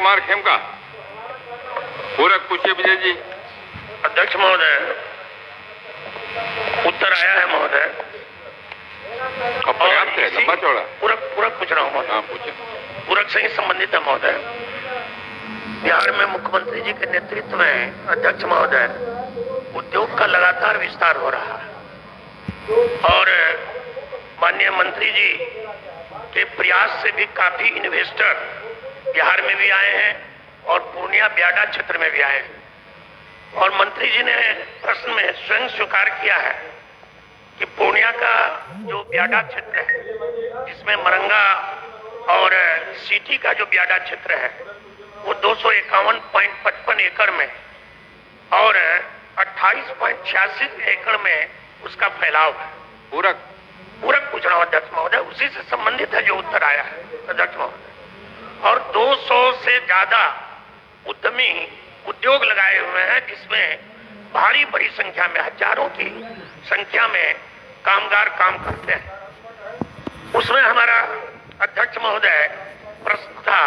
कुमार खेमका। पूरक पूछिए विजय जी। अध्यक्ष महोदय, उत्तर आया है महोदय। पर्याप्त है, लंबा चौड़ा। पूरक पूछ रहा हूँ महोदय। पूछे। पूरक से ही संबंधित है महोदय। बिहार में मुख्यमंत्री जी के नेतृत्व में अध्यक्ष महोदय उद्योग का लगातार विस्तार हो रहा है और माननीय मंत्री जी के प्रयास से भी काफी इन्वेस्टर बिहार में भी आए हैं और पूर्णिया ब्याडा क्षेत्र में भी आए हैं। और मंत्री जी ने प्रश्न में स्वयं स्वीकार किया है कि पूर्णिया का जो ब्याडा क्षेत्र है, जिसमें मरंगा और सिटी का जो ब्याडा क्षेत्र है, वो 251.55 एकड़ में और 28.86 एकड़ में उसका फैलाव है। पूरक पूछ रहा हूँ अध्यक्ष महोदय, उसी से संबंधित है जो उत्तर आया है अध्यक्ष महोदय। और 200 से ज्यादा उद्यमी उद्योग लगाए हुए हैं, जिसमें भारी बड़ी संख्या में, हजारों की संख्या में कामगार काम करते हैं। उसमें हमारा अध्यक्ष महोदय प्रश्न था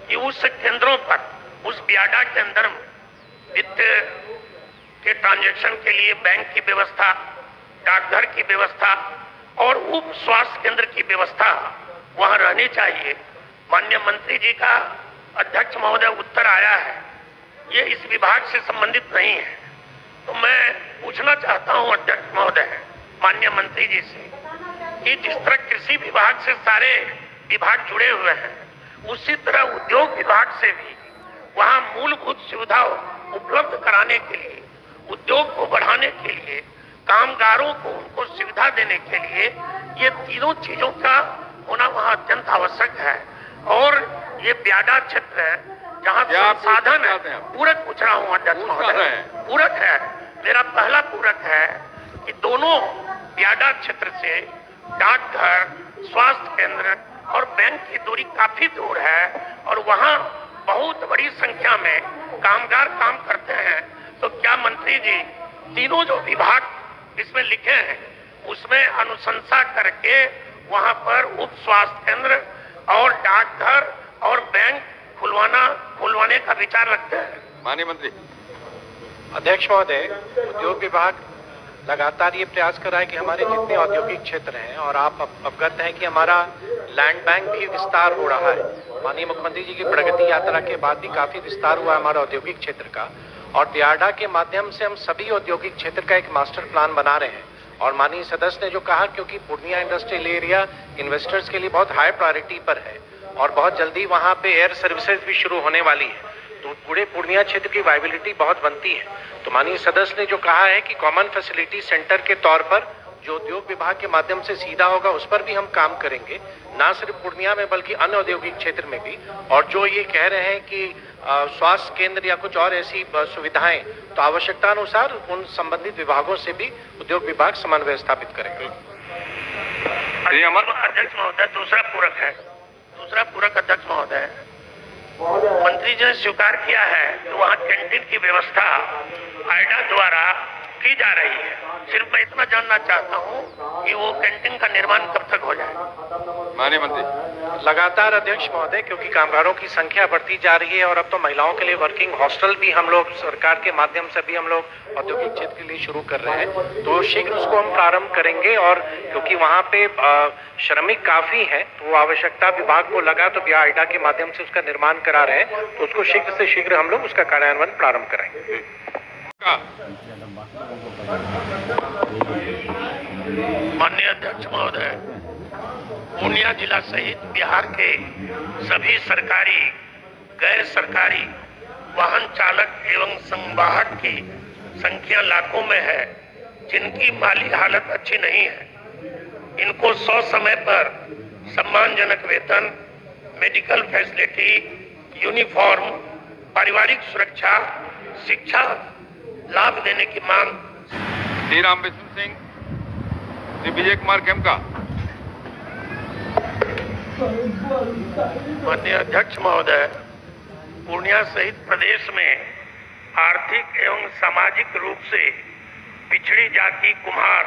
कि उस केंद्रों पर, उस ब्याडा के अंदर वित्त के ट्रांजैक्शन के लिए बैंक की व्यवस्था, डाकघर की व्यवस्था और उप स्वास्थ्य केंद्र की व्यवस्था वहां रहनी चाहिए। माननीय मंत्री जी का अध्यक्ष महोदय उत्तर आया है, ये इस विभाग से संबंधित नहीं है। तो मैं पूछना चाहता हूं अध्यक्ष महोदय माननीय मंत्री जी से कि जिस तरह कृषि विभाग से सारे विभाग जुड़े हुए हैं, उसी तरह उद्योग विभाग से भी वहां मूलभूत सुविधा उपलब्ध कराने के लिए, उद्योग को बढ़ाने के लिए, कामगारों को उनको सुविधा देने के लिए ये तीनों चीजों का होना वहां अत्यंत आवश्यक है। और ये ब्याडा क्षेत्र है जहां संसाधन है। पूरक पूछ रहा हूँ अध्यक्ष महोदय, पूरक है। मेरा पहला पूरक है कि दोनों ब्याडा क्षेत्र से डाकघर, स्वास्थ्य केंद्र और बैंक की दूरी काफी दूर है और वहां बहुत बड़ी संख्या में कामगार काम करते हैं। तो क्या मंत्री जी तीनों जो विभाग इसमें लिखे हैं उसमें अनुशंसा करके वहां पर उप स्वास्थ्य केंद्र और डाकघर और बैंक खुलवाने का विचार रखते हैं? माननीय मंत्री। अध्यक्ष महोदय, उद्योग विभाग लगातार ये प्रयास कर रहा है कि हमारे जितने औद्योगिक क्षेत्र हैं, और आप अवगत हैं कि हमारा लैंड बैंक भी विस्तार हो रहा है। माननीय मुख्यमंत्री जी की प्रगति यात्रा के बाद भी काफी विस्तार हुआ हमारा औद्योगिक क्षेत्र का, और ब्याडा के माध्यम से हम सभी औद्योगिक क्षेत्र का एक मास्टर प्लान बना रहे हैं। और माननीय सदस्य ने जो कहा, क्योंकि पूर्णिया इंडस्ट्रियल एरिया इन्वेस्टर्स के लिए बहुत हाई प्रायोरिटी पर है और बहुत जल्दी वहां पे एयर सर्विसेज भी शुरू होने वाली है, तो पूरे पूर्णिया क्षेत्र की वायबिलिटी बहुत बनती है। तो माननीय सदस्य ने जो कहा है कि कॉमन फैसिलिटी सेंटर के तौर पर जो उद्योग विभाग के माध्यम से सीधा होगा, उस पर भी हम काम करेंगे, ना सिर्फ पूर्णिया में बल्कि अन्य औद्योगिक क्षेत्र में भी। और जो ये कह रहे हैं कि स्वास्थ्य केंद्र या कुछ और ऐसी सुविधाएं, तो आवश्यकता अनुसार उन संबंधित विभागों से भी उद्योग विभाग समन्वय स्थापित करेंगे। अध्यक्ष महोदय, दूसरा पूरक अध्यक्ष महोदय, मंत्री जी ने स्वीकार किया है कि वहाँ कैंटीन की व्यवस्था आइडा द्वारा की जा रही है। सिर्फ मैं इतना जानना चाहता हूँ कि वो कैंटीन का निर्माण कब तक हो जाएगा? माननीय मंत्री। लगातार अध्यक्ष महोदय, क्योंकि कामगारों की संख्या बढ़ती जा रही है और अब तो महिलाओं के लिए वर्किंग हॉस्टल भी हम लोग सरकार के माध्यम से भी हम लोग औद्योगिक क्षेत्र के लिए शुरू कर रहे हैं, तो शीघ्र उसको हम प्रारंभ करेंगे। और क्योंकि वहाँ पे श्रमिक काफी है, तो आवश्यकता विभाग को लगा, तो आइडा के माध्यम से उसका निर्माण करा रहे हैं, तो उसको शीघ्र से शीघ्र हम लोग उसका कार्यान्वयन प्रारंभ कराएंगे। माननीय अध्यक्ष महोदय, पूर्णिया जिला सहित बिहार के सभी सरकारी, गैर सरकारी वाहन चालक एवं संवाहक की संख्या लाखों में है, जिनकी माली हालत अच्छी नहीं है। इनको 100 समय पर सम्मानजनक वेतन, मेडिकल फैसिलिटी, यूनिफॉर्म, पारिवारिक सुरक्षा, शिक्षा लाभ देने की मांग। श्री राम विष्णु सिंह। श्री विजय कुमार खेमका। माननीय अध्यक्ष महोदय, पूर्णिया सहित प्रदेश में आर्थिक एवं सामाजिक रूप से पिछड़ी जाति कुम्हार,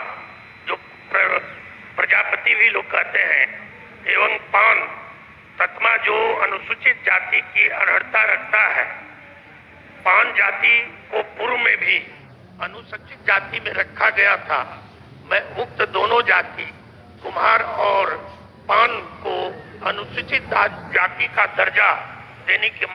जो प्रजापति भी लोग कहते हैं, एवं पान तत्मा जो अनुसूचित जाति की अनर्हता रखता है। पान जाति को पूर्व में भी अनुसूचित जाति में रखा गया था। मैं उक्त दोनों जाति कुम्हार और पान को अनुसूचित जाति का दर्जा देने की